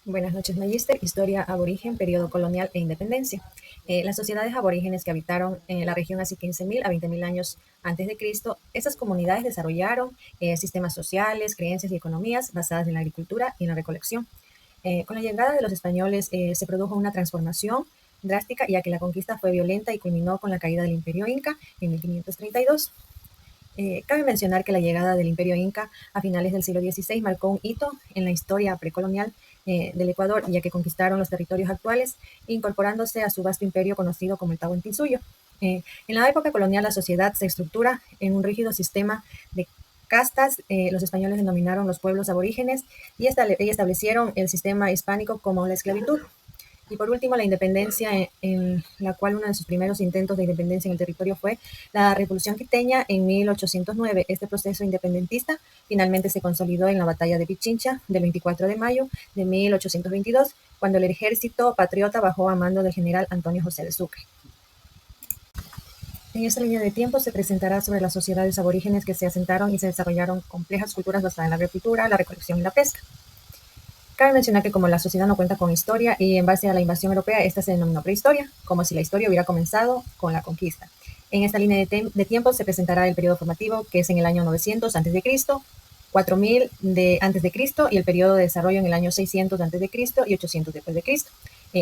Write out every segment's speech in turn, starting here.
Buenas noches, Magister. Historia aborigen, periodo colonial e independencia. Las sociedades aborígenes que habitaron en la región hace 15.000 a 20.000 años antes de Cristo, esas comunidades desarrollaron sistemas sociales, creencias y economías basadas en la agricultura y en la recolección. Con la llegada de los españoles se produjo una transformación drástica, ya que la conquista fue violenta y culminó con la caída del Imperio Inca en 1532. Cabe mencionar que la llegada del Imperio Inca a finales del siglo XVI marcó un hito en la historia precolonial del Ecuador, ya que conquistaron los territorios actuales, incorporándose a su vasto imperio conocido como el Tahuantinsuyo. En la época colonial, la sociedad se estructura en un rígido sistema de castas. Los españoles denominaron los pueblos aborígenes y establecieron el sistema hispánico como la esclavitud. Y por último, la independencia, en la cual uno de sus primeros intentos de independencia en el territorio fue la Revolución Quiteña en 1809. Este proceso independentista finalmente se consolidó en la batalla de Pichincha del 24 de mayo de 1822, cuando el ejército patriota bajó a mando del general Antonio José de Sucre. En esta línea de tiempo se presentará sobre las sociedades aborígenes que se asentaron y se desarrollaron complejas culturas basadas en la agricultura, la recolección y la pesca. Cabe mencionar que como la sociedad no cuenta con historia y en base a la invasión europea, esta se denominó prehistoria, como si la historia hubiera comenzado con la conquista. En esta línea de tiempo se presentará el periodo formativo, que es en el año 900 a.C., 4000 a.C., y el periodo de desarrollo en el año 600 a.C. y 800 después de Cristo.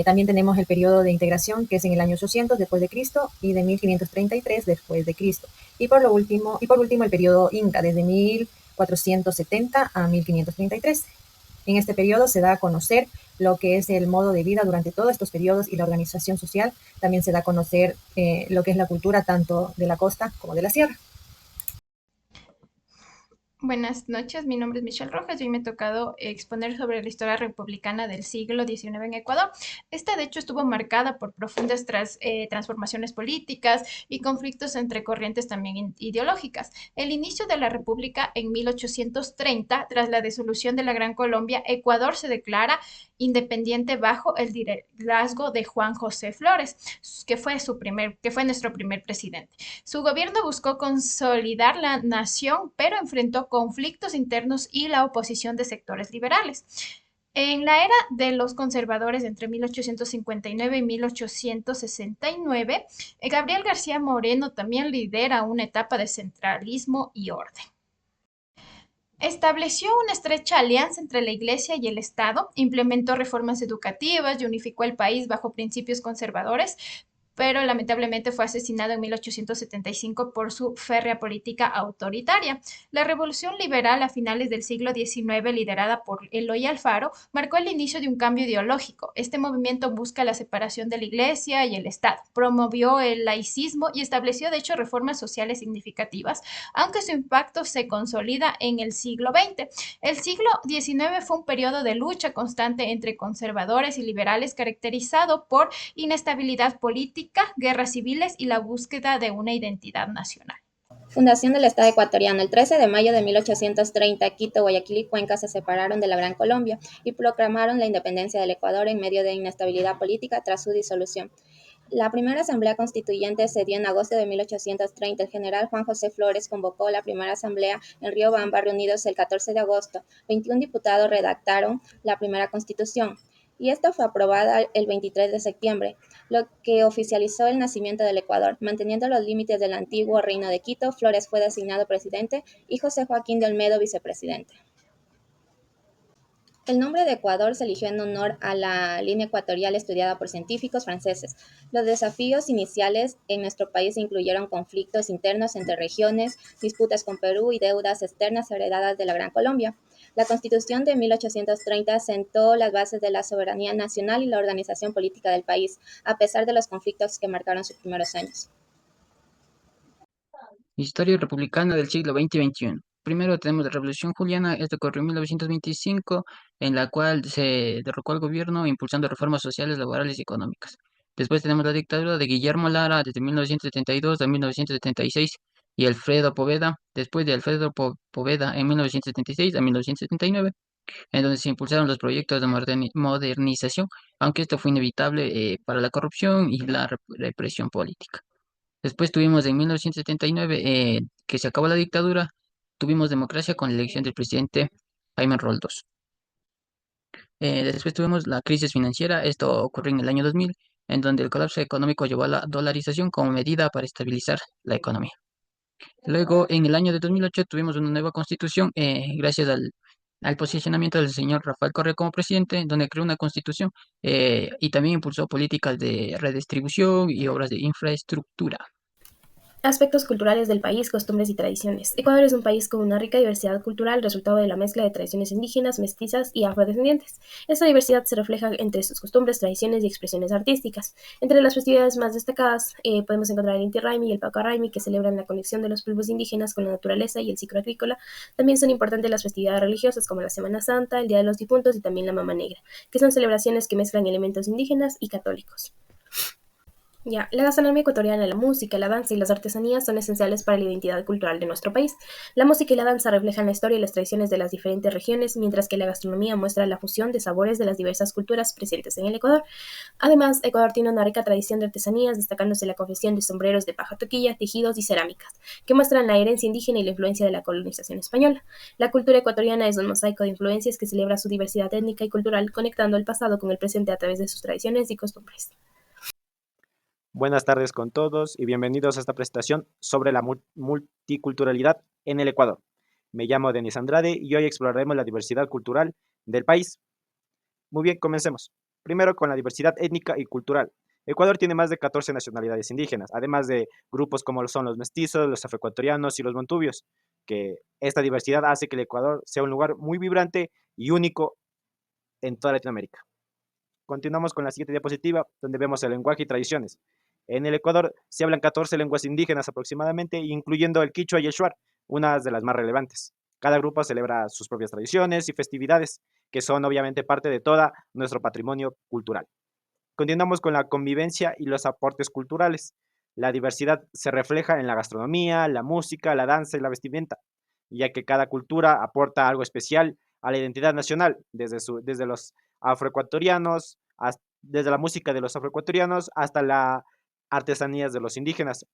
También tenemos el periodo de integración, que es en el año 800 después de Cristo y de 1533 después de Cristo. Y por último el periodo Inca, desde 1470 a 1533. En este periodo se da a conocer lo que es el modo de vida durante todos estos periodos y la organización social. También se da a conocer lo que es la cultura tanto de la costa como de la sierra. Buenas noches, mi nombre es Michelle Rojas y hoy me ha tocado exponer sobre la historia republicana del siglo XIX en Ecuador. Esta, de hecho, estuvo marcada por profundas transformaciones políticas y conflictos entre corrientes también ideológicas. El inicio de la República en 1830, tras la disolución de la Gran Colombia, Ecuador se declara independiente bajo el liderazgo de Juan José Flores, que fue nuestro primer presidente. Su gobierno buscó consolidar la nación, pero enfrentó conflictos internos y la oposición de sectores liberales. En la era de los conservadores entre 1859 y 1869, Gabriel García Moreno también lidera una etapa de centralismo y orden. Estableció una estrecha alianza entre la Iglesia y el Estado, implementó reformas educativas y unificó el país bajo principios conservadores, pero lamentablemente fue asesinado en 1875 por su férrea política autoritaria. La revolución liberal a finales del siglo XIX, liderada por Eloy Alfaro, marcó el inicio de un cambio ideológico. Este movimiento busca la separación de la Iglesia y el Estado, promovió el laicismo y estableció, de hecho, reformas sociales significativas, aunque su impacto se consolida en el siglo XX. El siglo XIX fue un periodo de lucha constante entre conservadores y liberales caracterizado por inestabilidad política, guerras civiles y la búsqueda de una identidad nacional. Fundación del Estado ecuatoriano. El 13 de mayo de 1830, Quito, Guayaquil y Cuenca se separaron de la Gran Colombia y proclamaron la independencia del Ecuador en medio de inestabilidad política tras su disolución. La primera asamblea constituyente se dio en agosto de 1830. El general Juan José Flores convocó la primera asamblea en Riobamba, reunidos el 14 de agosto. 21 diputados redactaron la primera constitución y esta fue aprobada el 23 de septiembre, lo que oficializó el nacimiento del Ecuador. Manteniendo los límites del antiguo Reino de Quito, Flores fue designado presidente y José Joaquín de Olmedo vicepresidente. El nombre de Ecuador se eligió en honor a la línea ecuatorial estudiada por científicos franceses. Los desafíos iniciales en nuestro país incluyeron conflictos internos entre regiones, disputas con Perú y deudas externas heredadas de la Gran Colombia. La Constitución de 1830 sentó las bases de la soberanía nacional y la organización política del país, a pesar de los conflictos que marcaron sus primeros años. Historia republicana del siglo XX y XXI. Primero tenemos la Revolución Juliana, esto ocurrió en 1925, en la cual se derrocó al gobierno impulsando reformas sociales, laborales y económicas. Después tenemos la dictadura de Guillermo Lara desde 1972 a 1976 y Alfredo Poveda, después de Alfredo Poveda en 1976 a 1979, en donde se impulsaron los proyectos de modernización, aunque esto fue inevitable para la corrupción y la represión política. Después tuvimos en 1979, que se acabó la dictadura, tuvimos democracia con la elección del presidente Jaime Roldós. Después tuvimos la crisis financiera, esto ocurrió en el año 2000, en donde el colapso económico llevó a la dolarización como medida para estabilizar la economía. Luego, en el año de 2008 tuvimos una nueva constitución, gracias al posicionamiento del señor Rafael Correa como presidente, donde creó una constitución y también impulsó políticas de redistribución y obras de infraestructura. Aspectos culturales del país, costumbres y tradiciones. Ecuador es un país con una rica diversidad cultural, resultado de la mezcla de tradiciones indígenas, mestizas y afrodescendientes. Esta diversidad se refleja entre sus costumbres, tradiciones y expresiones artísticas. Entre las festividades más destacadas podemos encontrar el Inti Raymi y el Paco Raymi, que celebran la conexión de los pueblos indígenas con la naturaleza y el ciclo agrícola. También son importantes las festividades religiosas como la Semana Santa, el Día de los Difuntos y también la Mama Negra, que son celebraciones que mezclan elementos indígenas y católicos. Ya, la gastronomía ecuatoriana, la música, la danza y las artesanías son esenciales para la identidad cultural de nuestro país. La música y la danza reflejan la historia y las tradiciones de las diferentes regiones, mientras que la gastronomía muestra la fusión de sabores de las diversas culturas presentes en el Ecuador. Además, Ecuador tiene una rica tradición de artesanías, destacándose la confección de sombreros de paja toquilla, tejidos y cerámicas, que muestran la herencia indígena y la influencia de la colonización española. La cultura ecuatoriana es un mosaico de influencias que celebra su diversidad étnica y cultural, conectando el pasado con el presente a través de sus tradiciones y costumbres. Buenas tardes con todos y bienvenidos a esta presentación sobre la multiculturalidad en el Ecuador. Me llamo Denis Andrade y hoy exploraremos la diversidad cultural del país. Muy bien, comencemos. Primero con la diversidad étnica y cultural. Ecuador tiene más de 14 nacionalidades indígenas, además de grupos como lo son los mestizos, los afroecuatorianos y los montubios, que esta diversidad hace que el Ecuador sea un lugar muy vibrante y único en toda Latinoamérica. Continuamos con la siguiente diapositiva, donde vemos el lenguaje y tradiciones. En el Ecuador se hablan 14 lenguas indígenas aproximadamente, incluyendo el quichua y el shuar, unas de las más relevantes. Cada grupo celebra sus propias tradiciones y festividades, que son obviamente parte de todo nuestro patrimonio cultural. Continuamos con la convivencia y los aportes culturales. La diversidad se refleja en la gastronomía, la música, la danza y la vestimenta, ya que cada cultura aporta algo especial a la identidad nacional, desde los afroecuatorianos, desde la música de los afroecuatorianos hasta las artesanías de los indígenas.